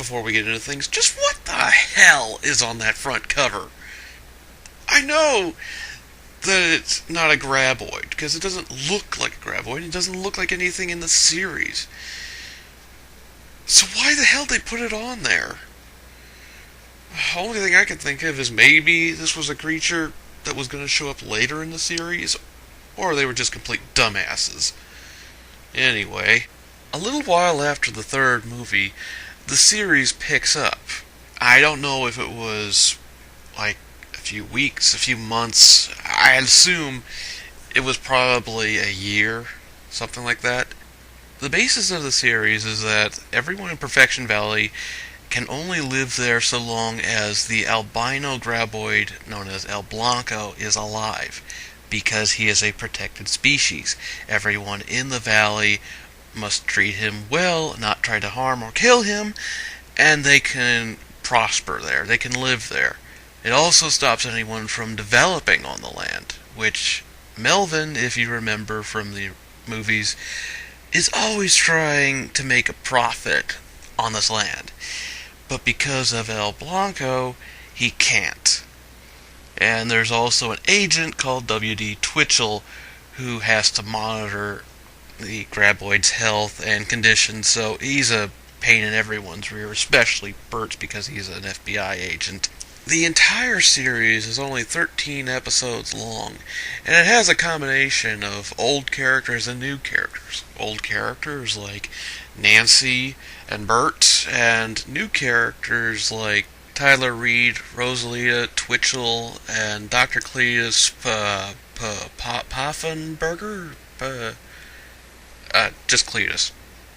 before we get into things, just what the hell is on that front cover? I know that it's not a graboid, because it doesn't look like a graboid. It doesn't look like anything in the series. So why the hell did they put it on there? The only thing I can think of is maybe this was a creature that was going to show up later in the series, or they were just complete dumbasses. Anyway, a little while after the third movie, the series picks up. I don't know if it was like a few weeks, a few months. I assume it was probably a year, something like that. The basis of the series is that everyone in Perfection Valley can only live there so long as the albino graboid known as El Blanco is alive, because he is a protected species. Everyone in the valley must treat him well, not try to harm or kill him, and they can prosper there. They can live there. It also stops anyone from developing on the land, which Melvin, if you remember from the movies, is always trying to make a profit on this land. But because of El Blanco, he can't. And there's also an agent called W.D. Twitchell who has to monitor the graboid's health and condition, so he's a pain in everyone's rear, especially Bert's because he's an FBI agent. The entire series is only 13 episodes long, and it has a combination of old characters and new characters. Old characters like Nancy and Bert, and new characters like Tyler Reed, Rosalita, Twitchell, and Dr. Cletus Poffenberger? Just Cletus.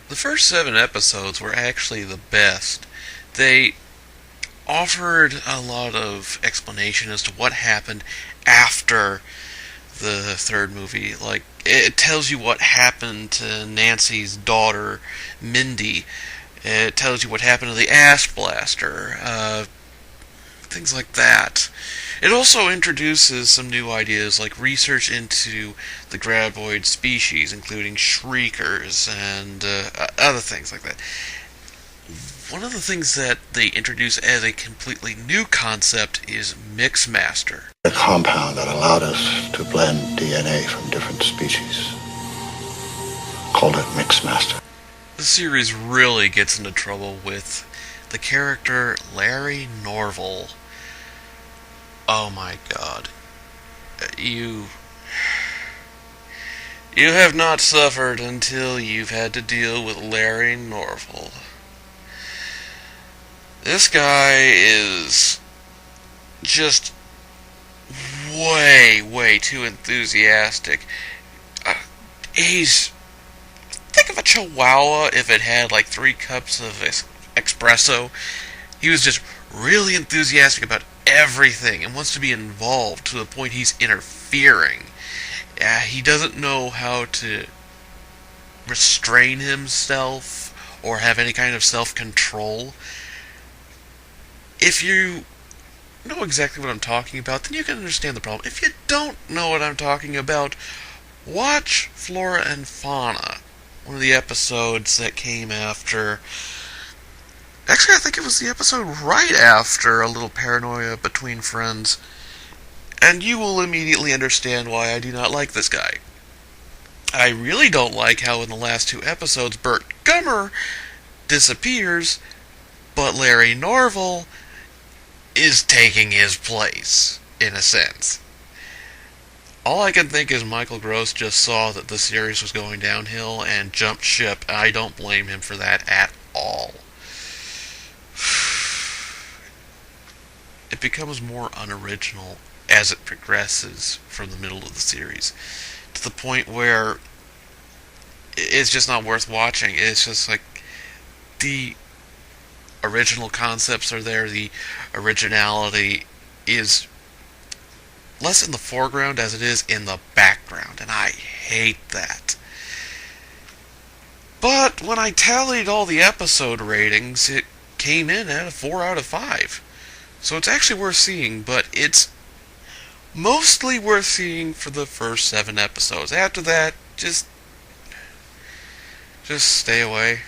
The first 7 episodes were actually the best. They offered a lot of explanation as to what happened after the third movie. Like, it tells you what happened to Nancy's daughter, Mindy. It tells you what happened to the Ash Blaster. Things like that. It also introduces some new ideas, like research into the graboid species, including shriekers and other things like that. One of the things that they introduce as a completely new concept is Mixmaster. A compound that allowed us to blend DNA from different species. Called it Mixmaster. The series really gets into trouble with the character Larry Norval. Oh my god. You have not suffered until you've had to deal with Larry Norval. This guy is just way too enthusiastic. He's... Think of a chihuahua if it had like 3 cups of espresso. He was just really enthusiastic about everything and wants to be involved to the point he's interfering. He doesn't know how to restrain himself or have any kind of self-control. If you know exactly what I'm talking about, then you can understand the problem. If you don't know what I'm talking about, watch Flora and Fauna, one of the episodes that came after... Actually, I think it was the episode right after A Little Paranoia Between Friends, and you will immediately understand why I do not like this guy. I really don't like how in the last 2 episodes Bert Gummer disappears, but Larry Norval is taking his place, in a sense. All I can think is Michael Gross just saw that the series was going downhill and jumped ship, and I don't blame him for that at all. It becomes more unoriginal as it progresses from the middle of the series, to the point where it's just not worth watching. It's just like the original concepts are there, the originality is less in the foreground as it is in the background, and I hate that. But when I tallied all the episode ratings, it came in at a 4 out of 5. So it's actually worth seeing, but it's mostly worth seeing for the first 7 episodes. After that, just stay away.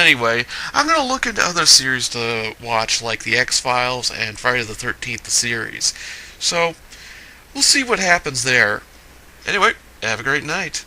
Anyway, I'm gonna look into other series to watch, like the X-Files and Friday the 13th, the series. So, we'll see what happens there. Anyway, have a great night.